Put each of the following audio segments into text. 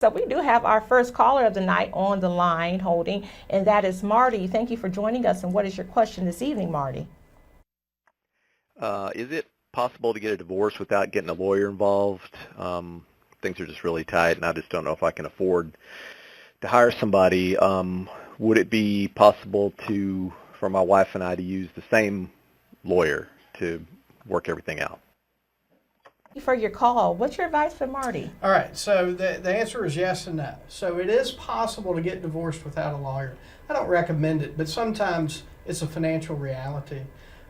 So we do have our first caller of the night on the line holding, and that is Marty. Thank you for joining us. And what is your question this evening, Marty? Is it possible to get a divorce without getting a lawyer involved? Things are just really tight, and I just don't know if I can afford to hire somebody. Would it be possible for my wife and I to use the same lawyer to work everything out? Thank you for your call. What's your advice for Marty? All right, so the answer is yes and no. So it is possible to get divorced without a lawyer. I don't recommend it, but sometimes it's a financial reality.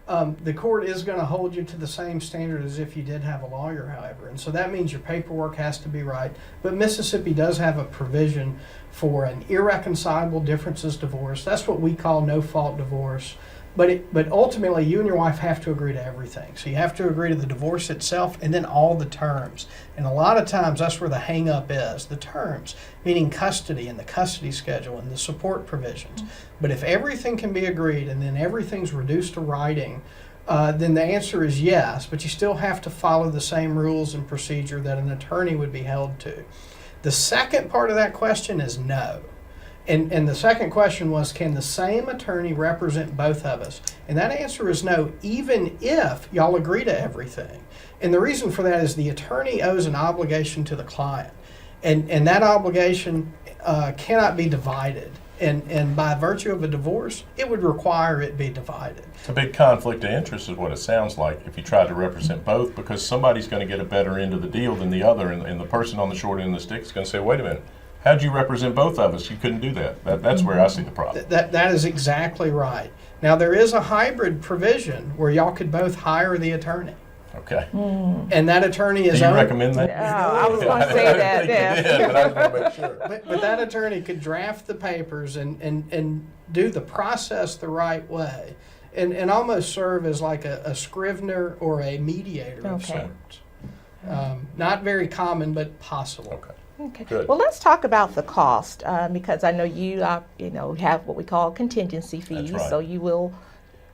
The court is going to hold you to the same standard as if you did have a lawyer, however. And so that means your paperwork has to be right. But Mississippi does have a provision for an irreconcilable differences divorce. That's what we call no-fault divorce. But ultimately, you and your wife have to agree to everything. So you have to agree to the divorce itself and then all the terms. And a lot of times, that's where the hang-up is, the terms, meaning custody and the custody schedule and the support provisions. But if everything can be agreed and then everything's reduced to writing, then the answer is yes, but you still have to follow the same rules and procedure that an attorney would be held to. The second part of that question is no. And the second question was, can the same attorney represent both of us? And that answer is no, even if y'all agree to everything. And the reason for that is the attorney owes an obligation to the client. And that obligation cannot be divided. And by virtue of a divorce, it would require it be divided. It's a big conflict of interest is what it sounds like if you try to represent both, because somebody's going to get a better end of the deal than the other, and the person on the short end of the stick is going to say, wait a minute, how'd you represent both of us? You couldn't do that. That's where I see the problem. That is exactly right. Now, there is a hybrid provision where y'all could both hire the attorney. Okay. And that attorney is... Do you recommend that? I was going to say that. Yeah. But I just want to make sure. But that attorney could draft the papers and do the process the right way and almost serve as like a scrivener or a mediator of sorts. Not very common, but possible. Okay. Okay. Good. Well, let's talk about the cost because I know you have what we call contingency fees, That's right. so you will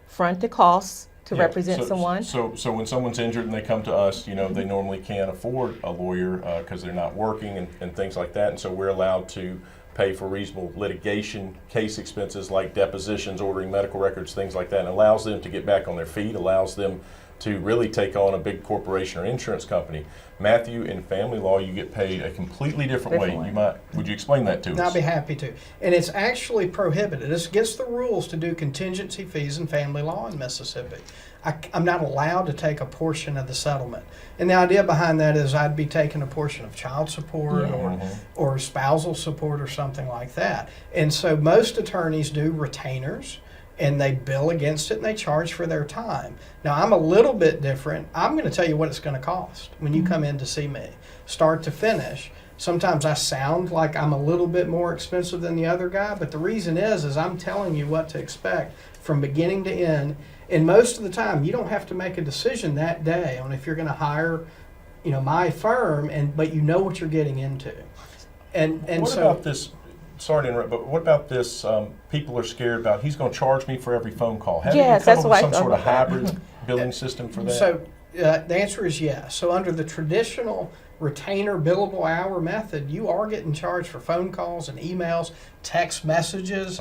front the costs to represent someone. So when someone's injured and they come to us, they normally can't afford a lawyer because they're not working and things like that, and so we're allowed to pay for reasonable litigation case expenses like depositions, ordering medical records, things like that, and allows them to get back on their feet, allows them to really take on a big corporation or insurance company. Matthew, in family law, you get paid a completely different way. Would you explain that to us? I'll be happy to. And it's actually prohibited. It's against the rules to do contingency fees in family law in Mississippi. I'm not allowed to take a portion of the settlement. And the idea behind that is I'd be taking a portion of child support or spousal support or something like that. And so most attorneys do retainers, and they bill against it and they charge for their time. Now, I'm a little bit different. I'm going to tell you what it's going to cost when you come in to see me, start to finish. Sometimes I sound like I'm a little bit more expensive than the other guy, but the reason is I'm telling you what to expect from beginning to end. And most of the time, you don't have to make a decision that day on if you're going to hire, my firm, but you know what you're getting into. And what about this? Sorry to interrupt, but what about this? People are scared about he's going to charge me for every phone call. Have you come up with some sort of hybrid billing system for that? So the answer is yes. So under the traditional retainer billable hour method, you are getting charged for phone calls and emails, text messages,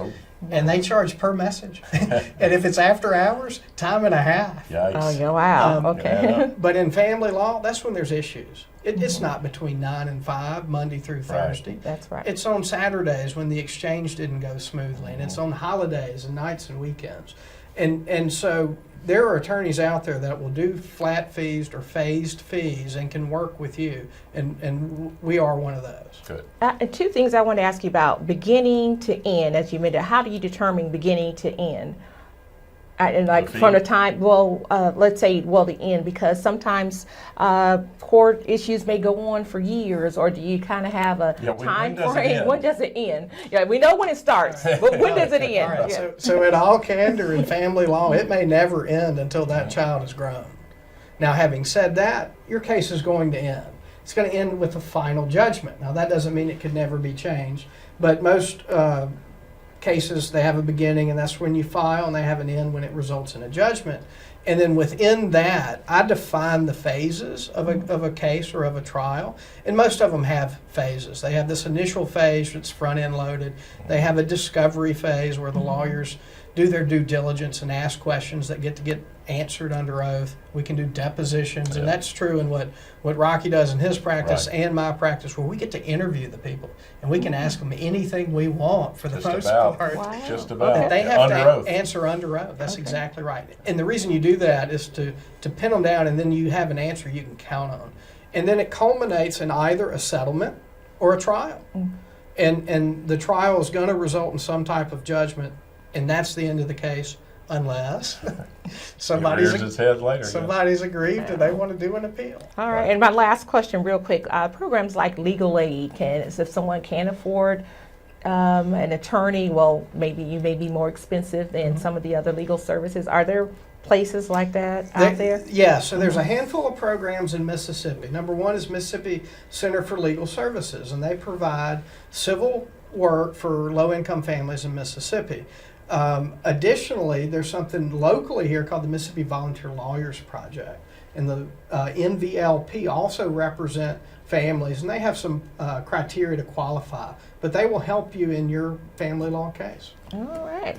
and they charge per message. And if it's after hours, time and a half. Yikes. Oh, yeah, wow. Okay. But in family law, that's when there's issues. It's not between 9 and 5, Monday through Thursday. That's right. It's on Saturdays when the exchange didn't go smoothly, and it's on holidays and nights and weekends. And so there are attorneys out there that will do flat fees or phased fees and can work with you, and we are one of those. Good. Two things I want to ask you about, beginning to end, as you mentioned. How do you determine beginning to end? And like from the time, let's say, the end, because sometimes court issues may go on for years, or do you kind of have a time frame? When does it end? Yeah, we know when it starts, but when does it end? All right, so in all candor in family law, it may never end until that child is grown. Now, having said that, your case is going to end. It's going to end with a final judgment. Now, that doesn't mean it could never be changed, but most cases, they have a beginning, and that's when you file, and they have an end when it results in a judgment. And then within that, I define the phases of a case or of a trial. And most of them have phases. They have this initial phase that's front end loaded. They have a discovery phase where the lawyers do their due diligence and ask questions that get answered under oath. We can do depositions, and that's true in what Rocky does in his practice and my practice, where we get to interview the people and we can ask them anything we want for the most part. Wow. Just about. That they have Under to oath. answer under oath. That's Okay. exactly right. And the reason you do that is to pin them down, and then you have an answer you can count on. And then it culminates in either a settlement or a trial. And the trial is going to result in some type of judgment, and that's the end of the case, unless It somebody's rears its head later. somebody's aggrieved and they want to do an appeal. All right, and my last question, real quick. Programs like legal aid, if someone can't afford an attorney, well, maybe you may be more expensive than some of the other legal services. Are there places like that out there? Yeah, so there's a handful of programs in Mississippi. Number one is Mississippi Center for Legal Services, and they provide civil work for low-income families in Mississippi. Additionally, there's something locally here called the Mississippi Volunteer Lawyers Project, and the NVLP also represent families, and they have some criteria to qualify, but they will help you in your family law case. All right.